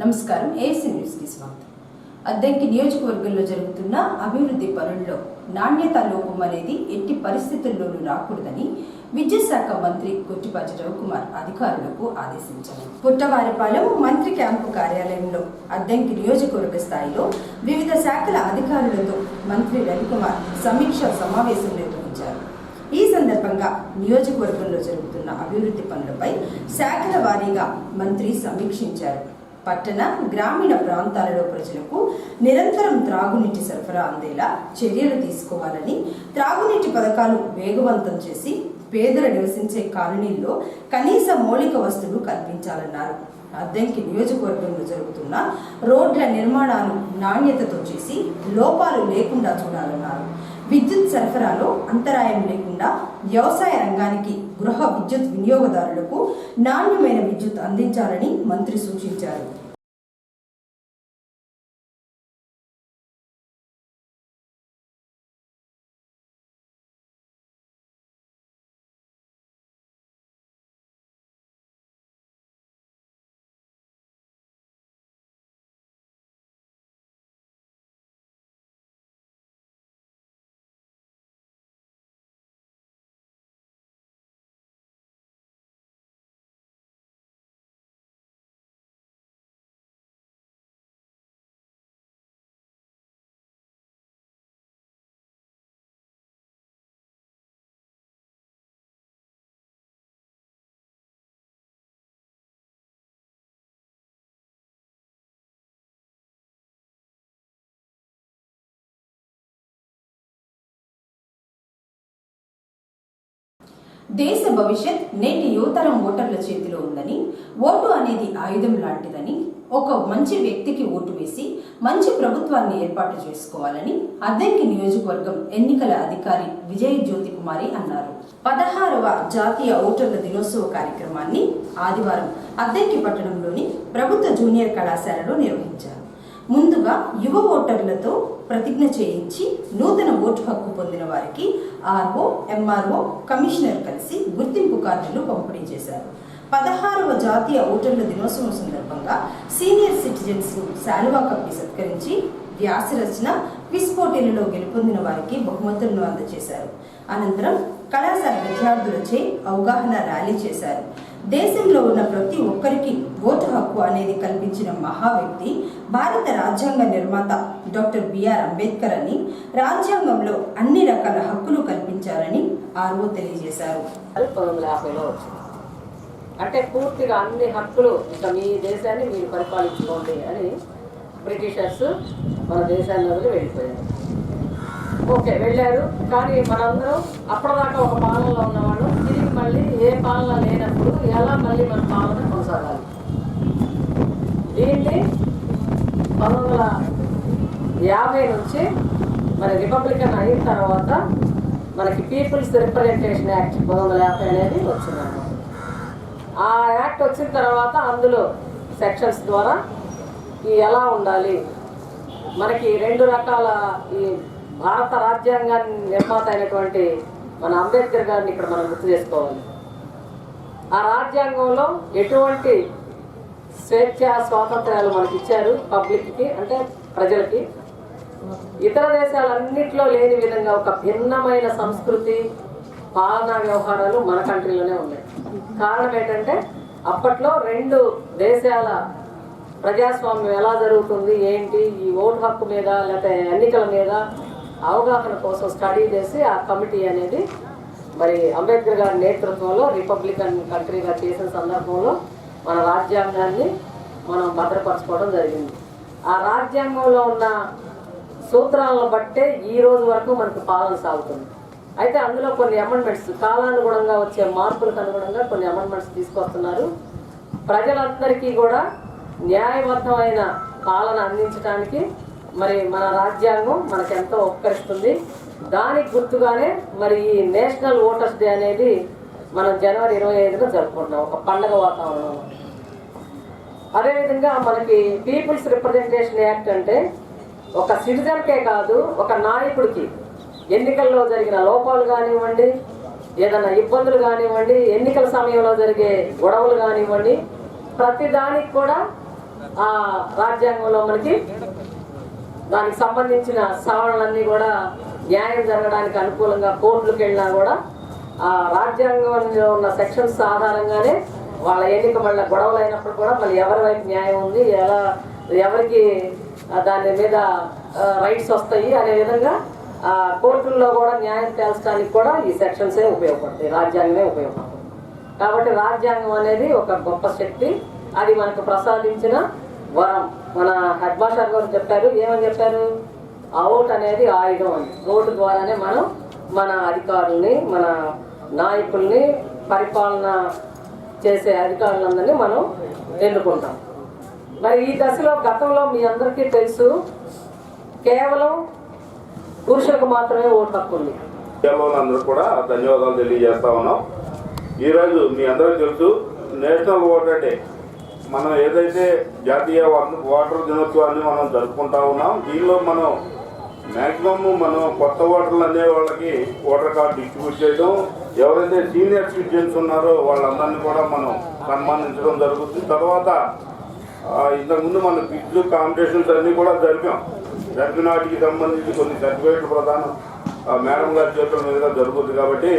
నమస్కారం. AC news కి స్వాగతం. అద్దెంకి నియోజకవర్గంలో జరుగుతున్న అభివృద్ధి పనుల్లో నాణ్యత లోపం అనేది ఎట్టి పరిస్థితుల్లోనూ రాకూడదని విద్యుత్ శాఖ మంత్రి గొట్టిపాటి రవికుమార్ అధికారులకు ఆదేశించారు. పుట్టవారిపాలెం మంత్రి క్యాంపు కార్యాలయంలో అద్దెంకి నియోజకవర్గ స్థాయిలో వివిధ శాఖల అధికారులతో మంత్రి రవికుమార్ సమీక్ష సమావేశం నిర్వహించారు. ఈ సందర్భంగా నియోజకవర్గంలో జరుగుతున్న అభివృద్ధి పనులపై శాఖల వారీగా మంత్రి సమీక్షించారు. పట్టణ గ్రామీణ ప్రాంతాలలో ప్రజలకు నిరంతరం త్రాగునీటి సరఫరా అందేలా చర్యలు తీసుకోవాలని, త్రాగునీటి పథకాలు వేగవంతం చేసి పేదలు నివసించే కాలనీల్లో కనీస మౌలిక వస్తువులు కల్పించాలన్నారు. అద్దెంకి నియోజకవర్గంలో జరుగుతున్న రోడ్ల నిర్మాణాలు నాణ్యతతో చేసి లోపాలు లేకుండా చూడాలన్నారు. విద్యుత్ సరఫరాలో అంతరాయం లేకుండా వ్యవసాయ రంగానికి, గృహ విద్యుత్ వినియోగదారులకు నాణ్యమైన విద్యుత్ అందించాలని మంత్రి సూచించారు. దేశ భవిష్యత్ నేటి యువతరం ఓటర్ల చేతిలో ఉందని, ఓటు అనేది ఆయుధం లాంటిదని, ఒక మంచి వ్యక్తికి ఓటు వేసి మంచి ప్రభుత్వాన్ని ఏర్పాటు చేసుకోవాలని అద్దెంకి నియోజకవర్గం ఎన్నికల అధికారి విజయ జ్యోతి కుమారి అన్నారు. 16వ జాతీయ ఓటర్ల దినోత్సవ కార్యక్రమాన్ని ఆదివారం అద్దెంకి పట్టణంలోని ప్రభుత్వ జూనియర్ కళాశాలలో నిర్వహించారు. ముందుగా యువ ఓటర్లతో ప్రతిజ్ఞ చేయించి నూతన ఓటు హక్కు పొందిన వారికి ఆర్ఓ, ఎంఆర్ఓ, కమిషనర్ కలిసి గుర్తింపు కార్డులు పంపిణీ చేశారు. 16వ జాతీయ ఓటర్ల దినోత్సవం సందర్భంగా సీనియర్ సిటిజన్స్ ను శాలువా కప్పి సత్కరించి వ్యాసరచన, క్విజ్ పోటీలలో గెలుపొందిన వారికి బహుమతులను అందజేశారు. అనంతరం కళాశాల విద్యార్థులచే అవగాహన ర్యాలీ చేశారు. దేశంలో ఉన్న ప్రతి ఒక్కరికి ఓటు హక్కు అనేది కల్పించిన మహా వ్యక్తి భారత రాజ్యాంగ నిర్మాత డాక్టర్ బిఆర్ అంబేద్కర్ అని, రాజ్యాంగంలో అన్ని రకాల హక్కులు కల్పించారని ఆర్ఓ తెలియజేశారు. 1950లో అంటే పూర్తిగా అన్ని హక్కులు ఇంకా మీ దేశాన్ని మీరు పరిపాలించుకోండి అని బ్రిటిషర్స్ మన దేశాన్ని వదిలి వెళ్ళిపోయారు. ఓకే, వెళ్ళారు. కానీ మనందరం అప్పటిదాకా ఒక పాలనలో ఉన్నవాళ్ళు తిరిగి మళ్ళీ ఏ పాలన లేనప్పుడు ఎలా మళ్ళీ మన పాలన కొనసాగాలి? దీన్ని 1950 నుంచి మరి రిపబ్లికన్ అయిన తర్వాత మనకి పీపుల్స్ రిప్రజెంటేషన్ యాక్ట్ 1950 అనేది వచ్చిందన్నమాట. ఆ యాక్ట్ వచ్చిన తర్వాత అందులో సెక్షన్స్ ద్వారా ఎలా ఉండాలి, మనకి 2 రకాల ఈ భారత రాజ్యాంగాన్ని నిర్మాత అయినటువంటి మన అంబేద్కర్ గారిని ఇక్కడ మనం గుర్తు చేసుకోవాలి. ఆ రాజ్యాంగంలో ఎటువంటి స్వేచ్ఛ, స్వాతంత్ర్యాలు మనకి ఇచ్చారు పబ్లిక్కి, అంటే ప్రజలకి. ఇతర దేశాలన్నింటిలో లేని విధంగా ఒక భిన్నమైన సంస్కృతి, పాలనా వ్యవహారాలు మన కంట్రీలోనే ఉన్నాయి. కారణం ఏంటంటే అప్పట్లో 2 దేశాల ప్రజాస్వామ్యం ఎలా జరుగుతుంది, ఏంటి, ఈ ఓటు హక్కు మీద లేకపోతే ఎన్నికల మీద అవగాహన కోసం స్టడీ చేసి ఆ కమిటీ అనేది మరి అంబేద్కర్ గారి నేతృత్వంలో రిపబ్లికన్ కంట్రీగా చేసిన సందర్భంలో మన రాజ్యాంగాన్ని మనం భద్రపరచుకోవడం జరిగింది. ఆ రాజ్యాంగంలో ఉన్న సూత్రాలను బట్టే ఈ రోజు వరకు మనకు పాలన సాగుతుంది. అయితే అందులో కొన్ని అమెండ్మెంట్స్, కాలానుగుణంగా వచ్చే మార్పులకు అనుగుణంగా కొన్ని అమెండ్మెంట్స్ తీసుకొస్తున్నారు. ప్రజలందరికీ కూడా న్యాయబద్ధమైన పాలన అందించడానికి మరి మన రాజ్యాంగం మనకు ఎంతో ఉపకరిస్తుంది. దానికి గుర్తుగానే మరి ఈ నేషనల్ ఓటర్స్ డే అనేది మనం జనవరి 25న జరుపుకుంటున్నాం, ఒక పండగ వాతావరణంలో. అదేవిధంగా మనకి పీపుల్స్ రిప్రజెంటేషన్ యాక్ట్ అంటే ఒక సిటిజన్కే కాదు, ఒక నాయకుడికి ఎన్నికల్లో జరిగిన లోపాలు కానివ్వండి, ఏదైనా ఇబ్బందులు కానివ్వండి, ఎన్నికల సమయంలో జరిగే గొడవలు కానివ్వండి, ప్రతిదానికి కూడా ఆ రాజ్యాంగంలో మనకి దానికి సంబంధించిన సవరణలన్నీ కూడా న్యాయం జరగడానికి అనుకూలంగా కోర్టులకు వెళ్ళినా కూడా ఆ రాజ్యాంగంలో ఉన్న సెక్షన్స్ ఆధారంగానే వాళ్ళ ఎన్నిక మళ్ళీ గొడవలు అయినప్పుడు కూడా మళ్ళీ ఎవరి వైపు న్యాయం ఉంది, ఎవరికి దాని మీద రైట్స్ వస్తాయి అనే విధంగా కోర్టుల్లో కూడా న్యాయం తేల్చడానికి కూడా ఈ సెక్షన్సే ఉపయోగపడతాయి, రాజ్యాంగమే ఉపయోగపడుతుంది. కాబట్టి రాజ్యాంగం అనేది ఒక గొప్ప శక్తి, అది మనకు ప్రసాదించిన వరం. మన హెడ్ మాస్టర్ గారు చెప్పారు, ఏమని చెప్పారు? ఆ ఓటు అనేది ఆయుధం అని. ఓటు ద్వారానే మనం మన అధికారుల్ని, మన నాయకుల్ని, పరిపాలన చేసే అధికారులందరినీ మనం ఎన్నుకుంటాం. మరి ఈ దశలో గతంలో మీ అందరికీ తెలుసు, కేవలం పురుషులకు మాత్రమే ఓటు హక్కు ఉంది. అందరూ కూడా ధన్యవాదాలు తెలియజేస్తా ఉన్నాం. ఈరోజు మీ అందరికీ తెలుసు నేషనల్ ఓటర్ డే. మనం ఏదైతే జాతీయ ఓటర్ దినోత్సవాన్ని మనం జరుపుకుంటా ఉన్నాం, దీనిలో మనం మ్యాక్సిమం మనం కొత్త ఓటర్లు అనే వాళ్ళకి ఓటర్ కార్డు డిస్ట్రిబ్యూట్ చేయడం, ఎవరైతే సీనియర్ సిటిజన్స్ ఉన్నారో వాళ్ళందరినీ కూడా మనం సన్మానించడం జరుగుతుంది. తర్వాత ఇంతకుముందు మన క్విజ్ కాంపిటీషన్స్ అన్నీ కూడా జరిపిన వాటికి సంబంధించి కొన్ని సర్టిఫికేట్లు ప్రదానం మేడం గారి చేతుల మీదుగా జరుగుతుంది. కాబట్టి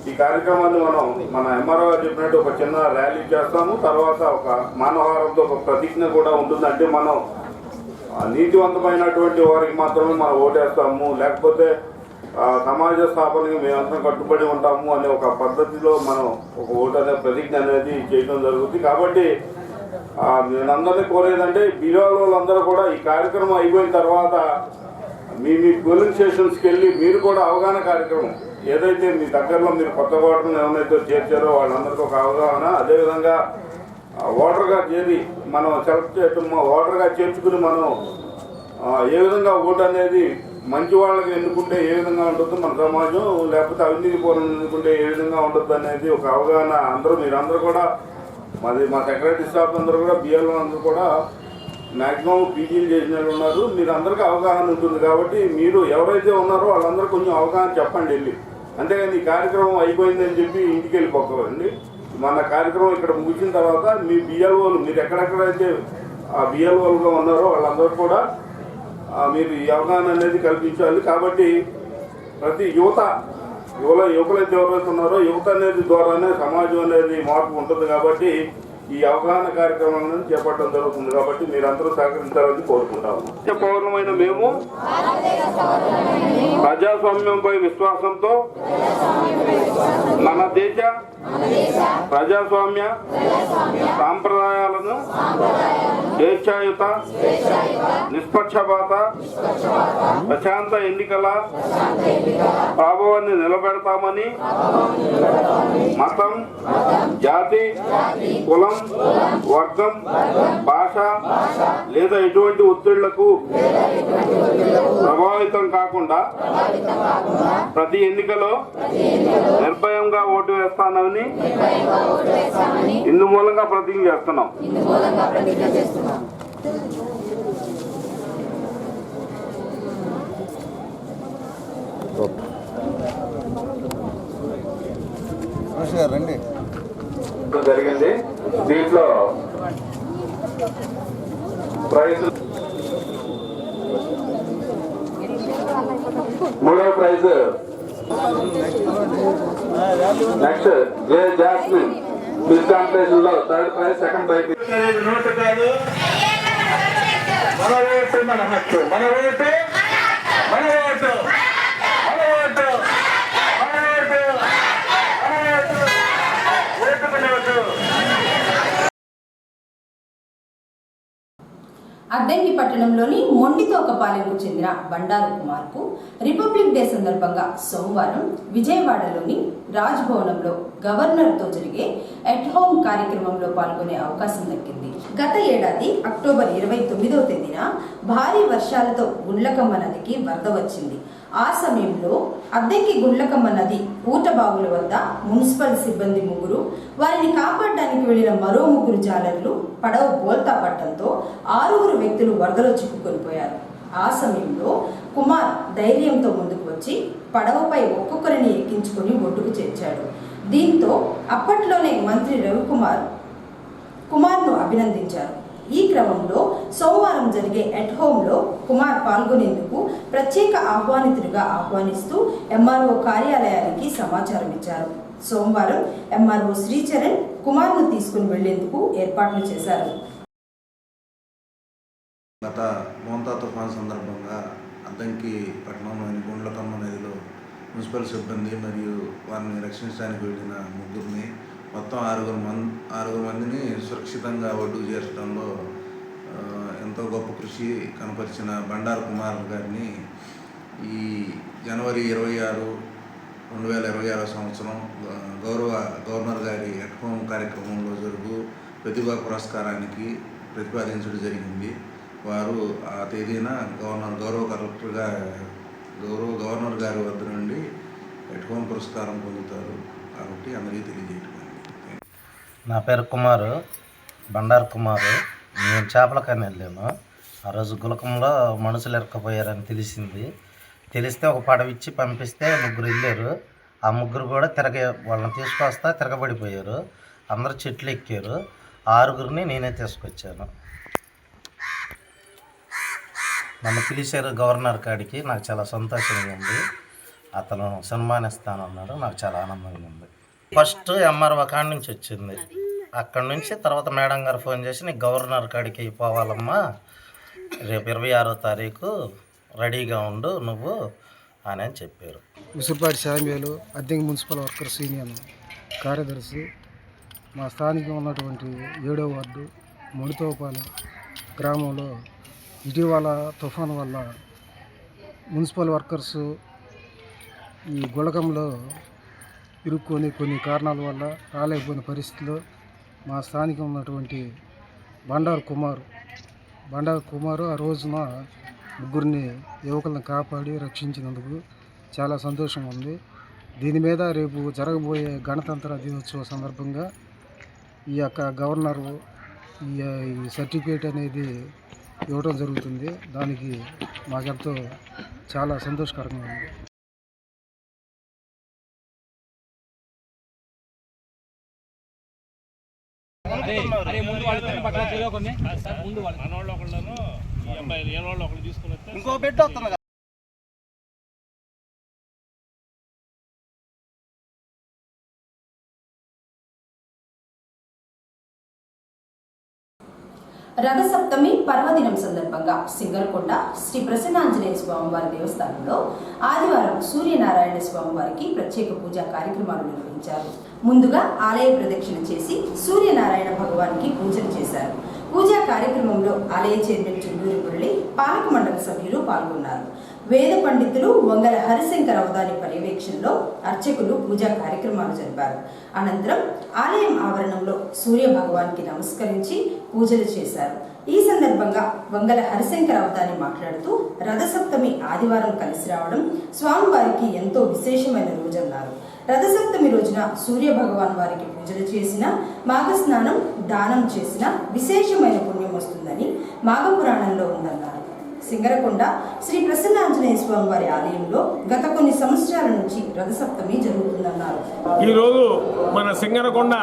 ఈ కార్యక్రమాన్ని మనం మన ఎంఆర్ఓ గారు చెప్పినట్టు ఒక చిన్న ర్యాలీ చేస్తాము. తర్వాత ఒక మానవహారంతో ఒక ప్రతిజ్ఞ కూడా ఉంటుంది. అంటే మనం నీతివంతమైనటువంటి వారికి మాత్రమే మనం ఓటేస్తాము, లేకపోతే సమాజ స్థాపనకి మేమంతా కట్టుబడి ఉంటాము అనే ఒక పద్ధతిలో మనం ఒక ఓటు అనే ప్రతిజ్ఞ అనేది చేయడం జరుగుతుంది. కాబట్టి నేనందరినీ కోరేదంటే బిల్వాల వాళ్ళందరూ కూడా ఈ కార్యక్రమం అయిపోయిన తర్వాత మీ పోలింగ్ స్టేషన్స్కి వెళ్ళి మీరు కూడా అవగాహన కార్యక్రమం ఏదైతే మీ దగ్గరలో మీరు కొత్త ఓటర్లు ఎవరైతే చేర్చారో వాళ్ళందరికీ ఒక అవగాహన, అదేవిధంగా ఓటర్గా చేరి మనం సెలెక్ట్ చేయటం, ఓటర్గా చేర్చుకుని మనం ఏ విధంగా ఓటు అనేది మంచి వాళ్ళకి ఎన్నుకుంటే ఏ విధంగా ఉంటుందో మన సమాజం, లేకపోతే అవినీతి పౌరులను ఎన్నుకుంటే ఏ విధంగా ఉంటుంది అనేది ఒక అవగాహన మీరందరూ కూడా మా సెక్రటరీ స్టాఫ్ అందరూ కూడా బిఎల్ఓ అందరూ కూడా మ్యాక్సిమం పీజీలు చేసిన వాళ్ళు ఉన్నారు. మీరు అందరికీ అవగాహన ఉంటుంది. కాబట్టి మీరు ఎవరైతే ఉన్నారో వాళ్ళందరూ కొంచెం అవగాహన చెప్పండి వెళ్ళి. అంతేగాని ఈ కార్యక్రమం అయిపోయిందని చెప్పి ఇంటికి వెళ్ళిపోకండి. మన కార్యక్రమం ఇక్కడ ముగిసిన తర్వాత మీ బిఎల్ఓలు మీరు ఎక్కడెక్కడైతే ఆ బిఎల్ఓలుగా ఉన్నారో వాళ్ళందరూ కూడా మీరు ఈ అవగాహన అనేది కల్పించాలి. కాబట్టి ప్రతి యువకులైతే ఎవరైతే ఉన్నారో యువత అనేది ద్వారానే సమాజం అనేది మార్పు ఉంటుంది. కాబట్టి ఈ అవగాహన కార్యక్రమాలను చేపట్టడం జరుగుతుంది. కాబట్టి మీరందరూ సహకరించాలని కోరుకుంటాము. పౌర్ణమైన మేము ప్రజాస్వామ్యంపై విశ్వాసంతో మన దేశ ప్రజాస్వామ్య సాంప్రదాయాలను స్వేచ్ఛాయుత, నిష్పక్షపాత, ప్రశాంత ఎన్నికల ప్రభావాన్ని నిలబెడతామని మతం, జాతి, కులం, వర్గం, భాష లేదా ఎటువంటి ఒత్తిళ్లకు ప్రభావితం కాకుండా ప్రతి ఎన్నికలో నిర్భయంగా ఓటు వేస్తానని ఇందు మూలంగా ప్రతిజ్ఞ చేస్తున్నాం. రండి. జరిగింది. దీంట్లో ప్రైజ్ మూడవ prize next J Jasmine quiz competition లో third prize, second prize. Note కాదు, మన ఓటు మన హక్కు, మన ఓటు మన ఓటు మన ఓటు మన ఓటు మన ఓటు ఓటు మన ఓటు. అద్దంకి పట్టణంలోని మొండితోకపాలెంకు చెందిన బండారు కుమార్కు రిపబ్లిక్ డే సందర్భంగా సోమవారం విజయవాడలోని రాజ్ భవనంలో గవర్నర్తో జరిగే ఎట్ హోమ్ కార్యక్రమంలో పాల్గొనే అవకాశం దక్కింది. గత ఏడాది అక్టోబర్ 29వ తేదీన భారీ వర్షాలతో గుండ్లకమ్మ నదికి వరద వచ్చింది. ఆ సమయంలో అద్దంకి గుండ్లకమ్మ నది ఊటబావుల వద్ద మున్సిపల్ సిబ్బంది ముగ్గురు, వారిని కాపాడడానికి వెళ్లిన మరో ముగ్గురు జాలర్లు పడవ బోల్తా పట్టడంతో 6 వ్యక్తులు వరదలో చిక్కుకొనిపోయారు. ఆ సమయంలో కుమార్ ధైర్యంతో ముందుకు వచ్చి పడవపై ఒక్కొక్కరిని ఎక్కించుకుని ఒడ్డుకు చేర్చాడు. దీంతో అప్పట్లోనే మంత్రి రవికుమార్ కుమార్ను అభినందించారు. ఈ క్రమంలో సోమవారం జరిగే ఎట్ హోమ్లో కుమార్ పాల్గొనేందుకు ప్రత్యేక ఆహ్వానితుడిగా ఆహ్వానిస్తూ ఎంఆర్ఓ కార్యాలయానికి సమాచారం ఇచ్చారు. సోమవారం ఎంఆర్ఓ శ్రీచరణ్ కుమార్ను తీసుకుని వెళ్లేందుకు ఏర్పాట్లు చేశారు. గత మోంతా తుఫాన్ సందర్భంగా అద్దంకి పట్టణంలోని గుండ్లకమ్మ నదిలో మున్సిపల్ సిబ్బంది మరియు వారిని రక్షించడానికి వెళ్ళిన ముగ్గురిని మొత్తం ఆరుగురు మందిని సురక్షితంగా ఒడ్డుకు చేర్చడంలో ఎంతో గొప్ప కృషి కనపరిచిన బండారు కుమార్ గారిని ఈ జనవరి 26, 2026 సంవత్సరం గౌరవ గవర్నర్ గారి ఎట్ హోమ్ కార్యక్రమంలో జరుగు ప్రతిభా పురస్కారానికి ప్రతిపాదించడం జరిగింది. వారు ఆ తేదీన గౌరవ గవర్నర్ గారి వద్ద నుండి ఎట్ హోమ్ పురస్కారం పొందుతారు కాబట్టి అందరికీ తెలియజేయడం. నా పేరు కుమారు, బండారు కుమారు. నేను చేపలకని వెళ్ళాను. ఆ రోజు గులకంలో మనుషులు ఎరకపోయారని తెలిస్తే ఒక పడవిచ్చి పంపిస్తే ముగ్గురు వెళ్ళారు. ఆ ముగ్గురు కూడా వాళ్ళని తీసుకొస్తా తిరగబడిపోయారు. అందరూ చెట్లు ఎక్కారు. 6గురిని నేనే తీసుకొచ్చాను. నన్ను పిలిచారు గవర్నర్ కాడికి. నాకు చాలా సంతోషంగా ఉంది. అతను సన్మానిస్తానన్నాడు. నాకు చాలా ఆనందంగా ఉంది. ఫస్ట్ ఎంఆర్ఓ కాడి నుంచి వచ్చింది. అక్కడి నుంచి తర్వాత మేడం గారు ఫోన్ చేసి నీకు గవర్నర్ కాడికి పోవాలమ్మా, రేపు 26వ తారీఖు రెడీగా ఉండు నువ్వు అని చెప్పారు. Usurupati Shamyalu, Addanki municipal workers union కార్యదర్శి. మా స్థానికంగా ఉన్నటువంటి 7వ వార్డు ముడితోపాలెం గ్రామంలో ఇటీవల తుఫాను వల్ల మున్సిపల్ వర్కర్సు ఈ గుళకంలో ఇరుక్కొని కొన్ని కారణాల వల్ల రాలేకపోయిన పరిస్థితిలో మా స్థానికంగా ఉన్నటువంటి బండారు కుమారు ఆ రోజున ముగ్గురిని యువకులను కాపాడి రక్షించినందుకు చాలా సంతోషంగా ఉంది. దీని మీద రేపు జరగబోయే గణతంత్ర దినోత్సవ సందర్భంగా ఈ యొక్క గవర్నరు ఈ సర్టిఫికేట్ అనేది ఇవ్వడం జరుగుతుంది. దానికి మాకెంతో చాలా సంతోషకరంగా ఉంది. ఇంకో బిడ్డ వస్తుంది. రథసప్తమి పర్వదినం సందర్భంగా సింగరకొండ శ్రీ ప్రసన్నాంజనేయ స్వామివారి దేవస్థానంలో ఆదివారం సూర్యనారాయణ స్వామివారికి ప్రత్యేక పూజా కార్యక్రమాలు నిర్వహించారు. ముందుగా ఆలయ ప్రదక్షిణ చేసి సూర్యనారాయణ భగవానికి పూజలు చేశారు. పూజా కార్యక్రమంలో ఆలయ చైర్మన్ చుండూరి మురళి, పాలక మండలి సభ్యులు పాల్గొన్నారు. వేద పండితులు వంగల హరిశంకర అవధాని పర్యవేక్షణలో అర్చకులు పూజా కార్యక్రమాలు జరిపారు. అనంతరం ఆలయం ఆవరణంలో సూర్య భగవాన్కి నమస్కరించి పూజలు చేశారు. ఈ సందర్భంగా వంగల హరిశంకర అవధాని మాట్లాడుతూ రథసప్తమి ఆదివారం కలిసి రావడం స్వామివారికి ఎంతో విశేషమైన రోజన్నారు. రథసప్తమి రోజున సూర్య భగవాన్ వారికి పూజలు చేసిన, మాఘస్నానం దానం చేసిన విశేషమైన పుణ్యం వస్తుందని మాఘపురాణంలో ఉందన్నారు. సింగరకొండ శ్రీ ప్రసన్నాంజనేయ స్వామి వారి ఆలయంలో గత కొన్ని సంవత్సరాల నుంచి రథసప్తమి జరుగుతుందన్నారు. ఈరోజు మన సింగరకొండ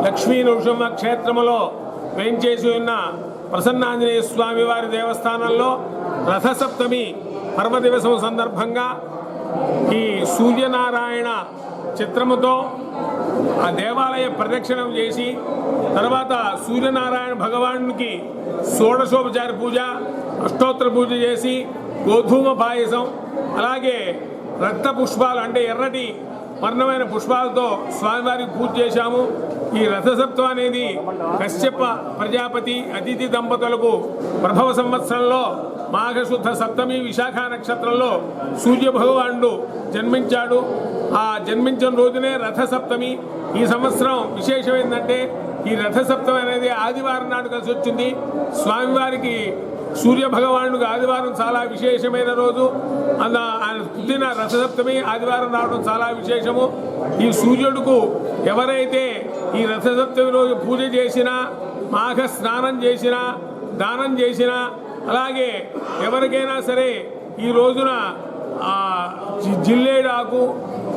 లక్ష్మీ నృసింహ క్షేత్రములో వేంచేసి ఉన్న ప్రసన్నాంజనేయ స్వామి వారి దేవస్థానంలో రథసప్తమి పర్వదివసం సందర్భంగా ఈ సూర్యనారాయణ చిత్రముతో ఆ దేవాలయ ప్రదక్షిణం చేసి తర్వాత సూర్యనారాయణ భగవానునికి షోడశోపచార పూజ, అష్టోత్తర పూజ చేసి గోధుమ పాయసం, అలాగే రక్త పుష్పాలు అంటే ఎర్రటి వర్ణమైన పుష్పాలతో స్వామివారికి పూజ చేశాము. ఈ రథసప్తం అనేది కశ్యప ప్రజాపతి అతిథి దంపతులకు ప్రభవ సంవత్సరంలో మాఘశుద్ధ సప్తమి విశాఖ నక్షత్రంలో సూర్య భగవానుడు జన్మించాడు. ఆ జన్మించిన రోజునే రథసప్తమి. ఈ సంవత్సరం విశేషం ఏంటంటే ఈ రథసప్తమి అనేది ఆదివారం నాడు కలిసి వచ్చింది. స్వామివారికి సూర్య భగవానుడికి ఆదివారం చాలా విశేషమైన రోజు. ఆయన పుట్టిన రథసప్తమి ఆదివారం రావడం చాలా విశేషము. ఈ సూర్యుడుకు ఎవరైతే ఈ రథసప్తమి రోజు పూజ చేసినా, మాఘ స్నానం చేసినా, దానం చేసినా, అలాగే ఎవరికైనా సరే ఈ రోజున జిల్లేడు ఆకు,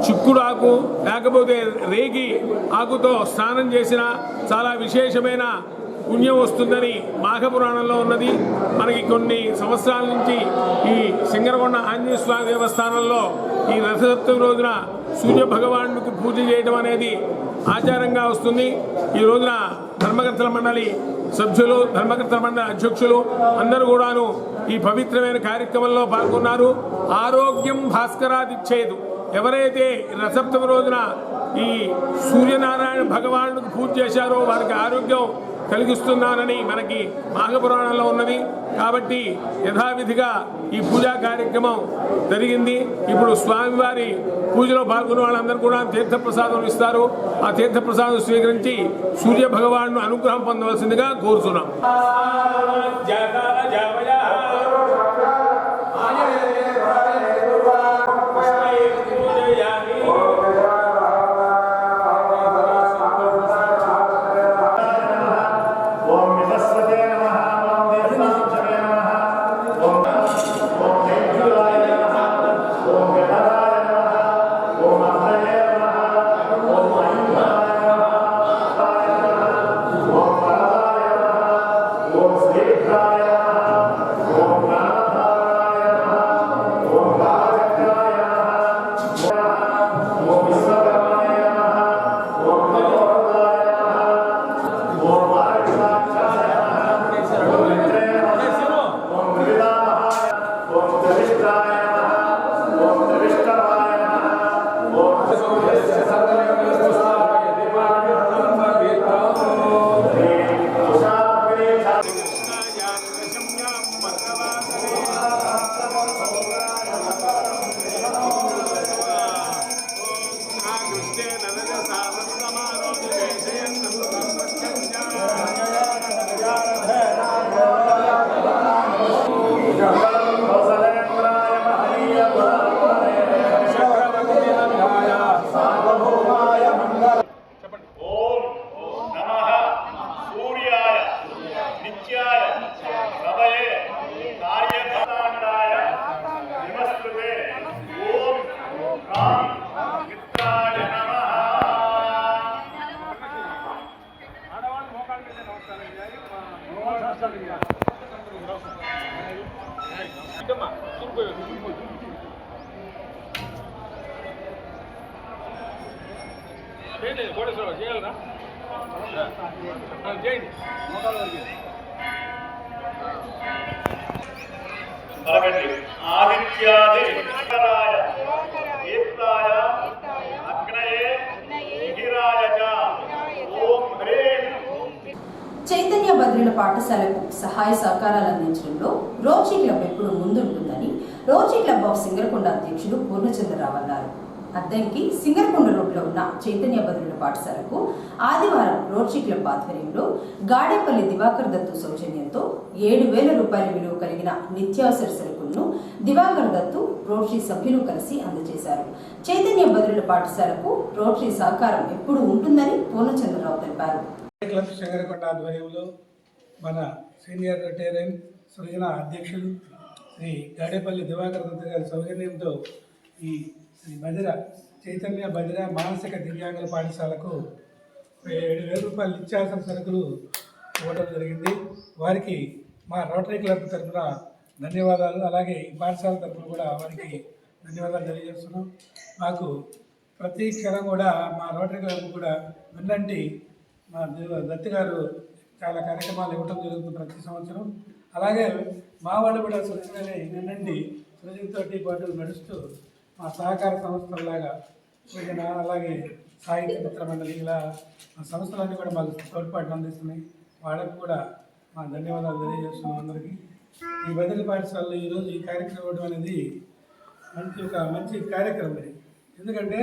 చిక్కుడు ఆకు, లేకపోతే రేగి ఆకుతో స్నానం చేసిన చాలా విశేషమైన పుణ్యం వస్తుందని మాఘపురాణంలో ఉన్నది. మనకి కొన్ని సంవత్సరాల నుంచి ఈ సింగరకొండ ఆంజనేయ స్వామి దేవస్థానంలో ఈ రథసప్తమి రోజున సూర్య భగవానుడికి పూజ చేయడం అనేది ఆచారంగా వస్తుంది. ఈ రోజున ధర్మకర్తల మండలి సభ్యులు, ధర్మకర్తల మండలి అధ్యక్షులు అందరూ కూడాను ఈ పవిత్రమైన కార్యక్రమంలో పాల్గొన్నారు. ఆరోగ్యం భాస్కరాదిచ్చేదు. ఎవరైతే రథసప్తమి రోజున ఈ సూర్యనారాయణ భగవానుడికి పూజ చేశారో వారికి ఆరోగ్యం కలిగిస్తున్నానని మనకి మాఘపురాణంలో ఉన్నది. కాబట్టి యథావిధిగా ఈ పూజా కార్యక్రమం జరిగింది. ఇప్పుడు స్వామివారి పూజలో పాల్గొన్న వాళ్ళందరూ కూడా తీర్థప్రసాదం ఇస్తారు. ఆ తీర్థప్రసాదం స్వీకరించి సూర్య భగవాను అనుగ్రహం పొందవలసిందిగా కోరుతున్నాం. ఆదిత్యాది దీప్తాయ అగ్నయే నిహిరాయ చ ఓం హ్రీం. చైతన్య బద్రుల పాఠశాలకు సహాయ సహకారాలు అందించడంలో రోటరీ క్లబ్ ఎప్పుడు ముందుంటుందని రోటరీ క్లబ్ ఆఫ్ సింగరకొండ అధ్యక్షుడు పూర్ణచంద్రరావు అన్నారు. అద్దంకి సింగరకొండ రోడ్లో ఉన్న చైతన్య బద్రుల పాఠశాలకు ఆదివారం రోటరీ క్లబ్ ఆధ్వర్యంలో గాడేపల్లి దివాకర్ దత్తు సౌజన్యంతో 7,000 రూపాయల విలువ కలిగిన నిత్యావసర సరుకులను దివాకర్ దత్తు రోటరీ సభ్యులు కలిసి అందజేశారు. చైతన్య బద్రుల పాఠశాలకు రోటరీ సహకారం ఎప్పుడు ఉంటుందని పూర్ణచంద్రరావు తెలిపారు. క్లబ్ సింగరకొండ ఆధ్వర్యంలో మన సీనియర్ రిటైరైన్ సృజన అధ్యక్షులు శ్రీ గాడేపల్లి దివాకర్ దత్తు గారి సౌజన్యంతో ఈ బదిర చైతన్య బదిర మానసిక దివ్యాంగుల పాఠశాలకు 7,000 రూపాయల నిత్యావసర సరుకులు ఇవ్వడం జరిగింది. వారికి మా రోటరీ క్లబ్ తరఫున ధన్యవాదాలు, అలాగే ఈ పాఠశాల తరఫున కూడా వారికి ధన్యవాదాలు తెలియజేస్తున్నాం. మాకు ప్రతి క్షణం కూడా మా రోటరీ క్లబ్ కూడా విన్నంటి మా దత్తు గారు చాలా కార్యక్రమాలు ఇవ్వడం జరుగుతుంది ప్రతి సంవత్సరం. అలాగే మా వాళ్ళు కూడా సృజనని వినండి సృజనతో పాటు నడుస్తూ మా సహకార సంస్థలలాగా సృజన, అలాగే సాహిత్య మిత్ర మండలి, ఇలా మా సంస్థలన్నీ కూడా మాకు తోడ్పాటు అందిస్తున్నాయి. వాళ్ళకు కూడా మా ధన్యవాదాలు తెలియజేస్తున్నాం అందరికీ. ఈ బదిలీ పాఠశాలలో ఈరోజు ఈ కార్యక్రమం ఇవ్వడం అనేది మంచి కార్యక్రమం ఇది. ఎందుకంటే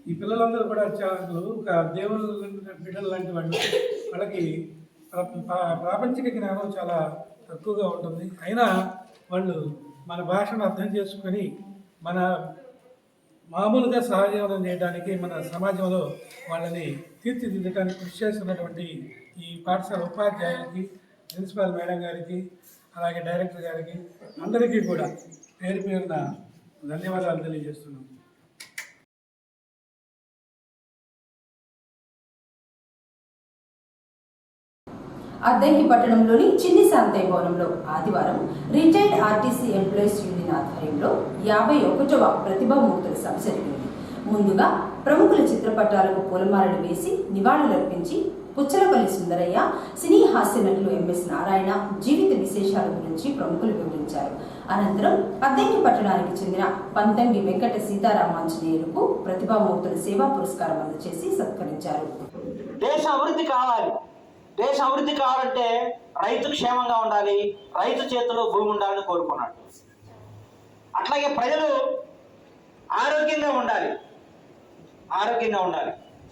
ఈ పిల్లలందరూ కూడా చాలా ఒక దేవుళ్ళ బిడ్డలు లాంటి వాళ్ళు. వాళ్ళకి ప్రాపంచిక జ్ఞానం చాలా తక్కువగా ఉంటుంది. అయినా వాళ్ళు మన భాషను అర్థం చేసుకొని మన మామూలుగా సహజీవనం చేయడానికి, మన సమాజంలో వాళ్ళని తీర్చిదిద్దడానికి కృషి చేస్తున్నటువంటి ఈ పాఠశాల ఉపాధ్యాయులకి, ప్రిన్సిపాల్ మేడం గారికి, అలాగే డైరెక్టర్ గారికి అందరికీ కూడా పేరు పేరున ధన్యవాదాలు తెలియజేస్తున్నాం. అద్దంకి పట్టణంలోని చిన్ని శాంతయ్య భవనంలో ఆదివారం రిటైర్డ్ ఆర్టీసీ ఎంప్లాయీస్ యూనియన్ ఆధ్వర్యంలో 51వ ప్రతిభామూర్తుల సభ జరిగింది. ముందుగా ప్రముఖుల చిత్రపటాలకు పూలమాలలు వేసి నివాళులర్పించి పుచ్చలపల్లి సుందరయ్య, సినీ హాస్య నటులు ఎంఎస్ నారాయణ జీవిత విశేషాల గురించి ప్రముఖులు వివరించారు. అనంతరం అద్దంకి పట్టణానికి చెందిన పంతంగి వెంకట సీతారామాంజనేయులకు ప్రతిభామూర్తుల సేవా పురస్కారం అందజేసి సత్కరించారు. దేశ అభివృద్ధి కావాలి. దేశం అభివృద్ధి కావాలంటే రైతు క్షేమంగా ఉండాలి, రైతు చేతిలో భూమి ఉండాలని కోరుకున్నాడు. అట్లాగే ప్రజలు ఆరోగ్యంగా ఉండాలి.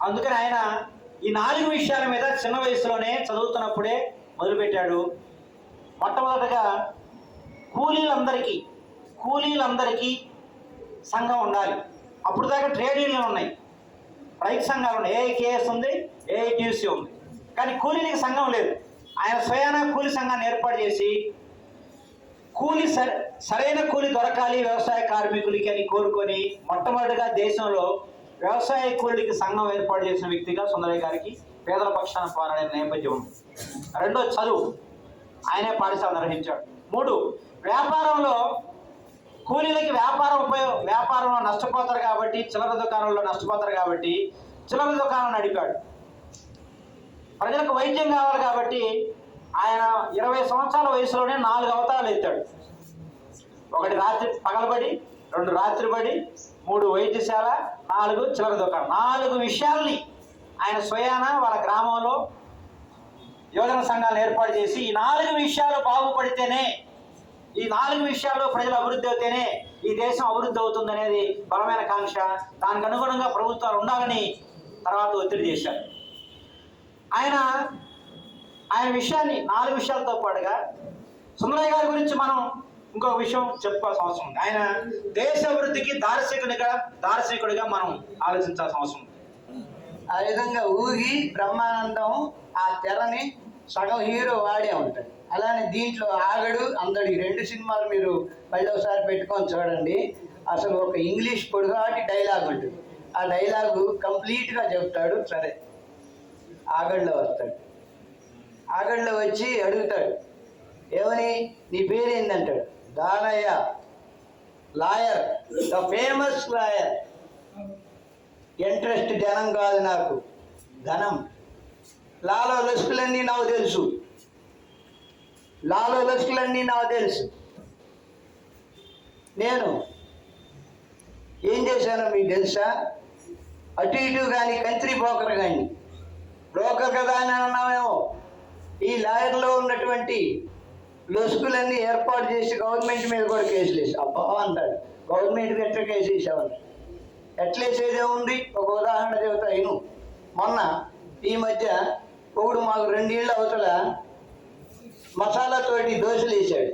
అందుకని ఆయన ఈ 4 విషయాల మీద చిన్న వయసులోనే చదువుతున్నప్పుడే మొదలుపెట్టాడు. మొట్టమొదటగా కూలీలందరికీ సంఘం ఉండాలి. అప్పుడు దాకా ట్రేడ్ యూనియన్లు ఉన్నాయి, రైతు సంఘాలు ఉన్నాయి, ఏఐకేఎస్ ఉంది, ఏఐటీసీ ఉంది, కానీ కూలీలకి సంఘం లేదు. ఆయన స్వయాన కూలీ సంఘాన్ని ఏర్పాటు చేసి సరైన కూలి దొరకాలి వ్యవసాయ కార్మికులకి అని కోరుకొని మొట్టమొదటిగా దేశంలో వ్యవసాయ కూలీకి సంఘం ఏర్పాటు చేసిన వ్యక్తిగా సుందరయ్య గారికి పేదల పక్షాన పోరాడే నేపథ్యం ఉంది. 2 చదువు, ఆయనే పాఠశాల నిర్వహించాడు. 3 వ్యాపారంలో కూలీలకి వ్యాపారంలో నష్టపోతారు కాబట్టి చిల్లర దుకాణంలో నష్టపోతారు కాబట్టి చిల్లర దుకాణం నడిపాడు. ప్రజలకు వైద్యం కావాలి కాబట్టి ఆయన 20 సంవత్సరాల వయసులోనే 4 అవతారాలు ఎత్తాడు. 1 రాత్రి పగలబడి, 2 రాత్రిబడి, 3 వైద్యశాల, 4 చిల్లర దుకాణం. 4 విషయాల్ని ఆయన స్వయాన వాళ్ళ గ్రామంలో యోజన సంఘాలను ఏర్పాటు చేసి ఈ 4 విషయాలు బాగుపడితేనే, ఈ 4 విషయాల్లో ప్రజలు అభివృద్ధి అవుతేనే ఈ దేశం అభివృద్ధి అవుతుంది అనేది బలమైన కాంక్ష. దానికి అనుగుణంగా ప్రభుత్వాలు ఉండాలని తర్వాత ఒత్తిడి చేశారు. ఆయన విషయాన్ని 4 విషయాలతో పాటుగా సుందరయ్య గారి గురించి మనం ఇంకొక విషయం చెప్పుకోవాల్సిన అవసరం ఉంది. ఆయన దేశ అభివృద్ధికి దార్శనికుడిగా మనం ఆలోచించాల్సిన అవసరం ఉంది. ఆ విధంగా ఊగి బ్రహ్మానందం ఆ తెరని సగం హీరో వాడే ఉంటాడు. అలానే దీంట్లో ఆగడు అందడు 2 సినిమాలు మీరు మళ్ళీ ఒకసారి పెట్టుకొని చూడండి. అసలు ఒక ఇంగ్లీష్ పొడుగాటి డైలాగ్ ఉంటుంది. ఆ డైలాగు కంప్లీట్గా చెప్తాడు. సరే, ఆగడిలో వస్తాడు. ఆగడిలో వచ్చి అడుగుతాడు, ఏమని, నీ పేరేందంటాడు. Danayya, lawyer, the famous lawyer. Interest జనం కాదు నాకు, ధనం. లాలో లస్కులన్నీ నాకు తెలుసు. నేను ఏం చేశానో మీకు తెలుసా? అటు ఇటు కానీ కంత్రి బ్రోకర్ కానీ, బ్రోకర్ కదా అని అన్నామేమో. ఈ లాయర్లో ఉన్నటువంటి లొసుకులన్నీ ఏర్పాటు చేసి గవర్నమెంట్ మీద కూడా కేసులు వేసి, అబ్బా అంటాడు, గవర్నమెంట్కి ఎట్లా కేసు వేసామని. ఎట్లేసేదే ఉంది. ఒక ఉదాహరణ చెబుతా ఇను. మొన్న ఈ మధ్య ఒకడు మాకు 2 ఏళ్ళ అవతల మసాలాతోటి దోశలు వేసాడు.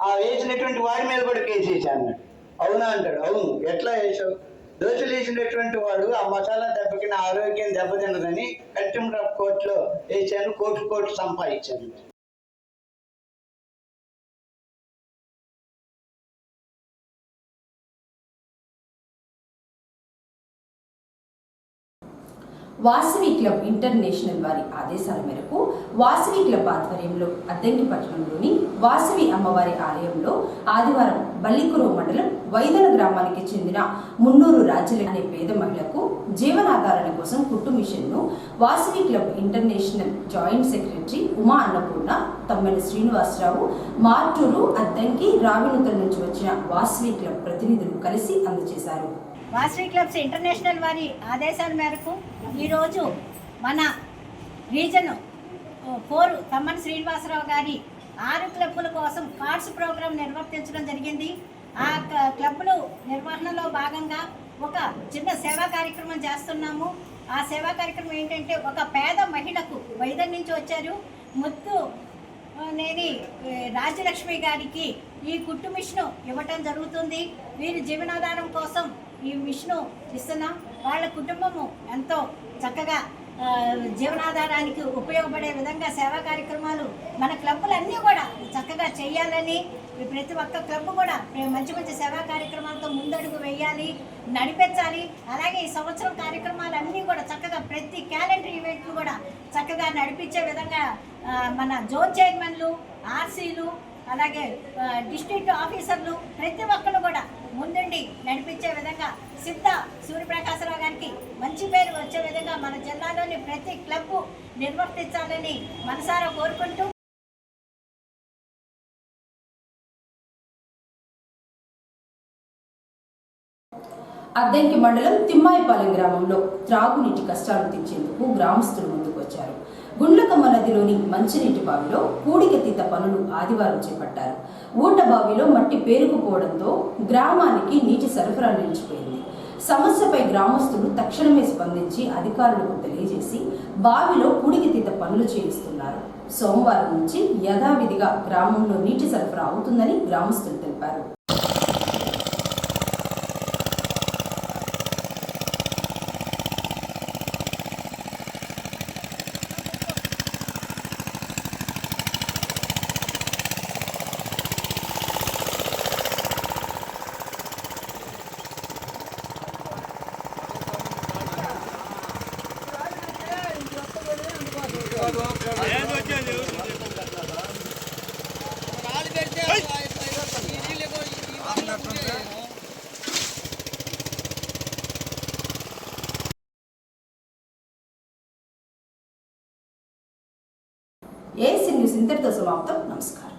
ఆ వేసినటువంటి వాడి మీద కూడా కేసు వేసాను అన్నాడు. అవునా అంటాడు. అవును. ఎట్లా వేసావు? దోశలు వేసినటువంటి వాడు ఆ మసాలా దెబ్బకి నా ఆరోగ్యం దెబ్బతిన్నదని కంటెంప్ట్ ఆఫ్ కోర్టులో వేసాను, కోర్టు సంపాదించాను. వాసవి క్లబ్ ఇంటర్నేషనల్ వారి ఆదేశాల మేరకు వాసవి క్లబ్ ఆధ్వర్యంలో అద్దంకి పట్టణంలోని వాసవి అమ్మవారి ఆలయంలో ఆదివారం బల్లికురు మండలం వైదల గ్రామానికి చెందిన మున్నూరు రాజ్యల అనే పేద మహిళకు జీవనాధారణ కోసం కుట్టు మిషన్ను Vasavi club international joint secretary Uma Annapurna, Tammela Srinivasarao, Martur, Addanki, Ravinutala నుంచి వచ్చిన వాసవి క్లబ్ ప్రతినిధులు కలిసి అందజేశారు. వాసవి క్లబ్స్ ఇంటర్నేషనల్ వారి ఆదేశాల మేరకు ఈరోజు మన రీజన్ 4 తమ్మన శ్రీనివాసరావు గారి 6 క్లబ్బుల కోసం కార్డ్స్ ప్రోగ్రాం నిర్వర్తించడం జరిగింది. ఆ క్లబ్బుల నిర్వహణలో భాగంగా ఒక చిన్న సేవా కార్యక్రమం చేస్తున్నాము. ఆ సేవా కార్యక్రమం ఏంటంటే, ఒక పేద మహిళకు వైద్యం నుంచి వచ్చారు ముత్తు నేని రాజ్యలక్ష్మి గారికి ఈ కుట్టు మిషను ఇవ్వటం జరుగుతుంది. వీరి జీవనాధారం కోసం ఈ మిషను ఇస్తున్నాం. వాళ్ళ కుటుంబము ఎంతో చక్కగా జీవనాధారానికి ఉపయోగపడే విధంగా సేవా కార్యక్రమాలు మన క్లబ్బులన్నీ కూడా చక్కగా చేయాలని ప్రతి ఒక్క క్లబ్ కూడా మంచి మంచి సేవా కార్యక్రమాలతో ముందడుగు వేయాలి, నడిపించాలి. అలాగే ఈ సంవత్సరం కార్యక్రమాలన్నీ కూడా చక్కగా ప్రతి క్యాలెండర్ ఈవెంట్లు కూడా చక్కగా నడిపించే విధంగా మన జోన్ చైర్మన్లు, ఆర్సీలు, అలాగే డిస్ట్రిక్ట్ ఆఫీసర్లు ప్రతి ఒక్కరు కూడా ముందుండి నడిపించే విధంగా సిద్ధ సూర్యప్రకాశరావు గారికి మంచి పేరు వచ్చే విధంగా మన జిల్లాలోని ప్రతి క్లబ్ నిర్వర్తించాలని మనసారా కోరుకుంటూ అద్దంకి మండలం తిమ్మాయిపాలెం గ్రామంలో త్రాగునీటి కష్టాలు తీర్చేందుకు గ్రామస్తులు ముందుకు వచ్చారు. గుండ్లకమ్మ నదిలోని మంచినీటి బావిలో పూడికతీత పనులు ఆదివారం చేపట్టారు. ఊట బావిలో మట్టి పేరుకుపోవడంతో గ్రామానికి నీటి సరఫరా నిలిచిపోయింది. సమస్యపై గ్రామస్తులు తక్షణమే స్పందించి అధికారులకు తెలియజేసి బావిలో పూడికతీత పనులు చేయిస్తున్నారు. సోమవారం నుంచి యథావిధిగా గ్రామంలో నీటి సరఫరా అవుతుందని గ్రామస్తులు తెలిపారు. ఏసీ న్యూస్ ఇంతటితో సమాప్తం. నమస్కారం.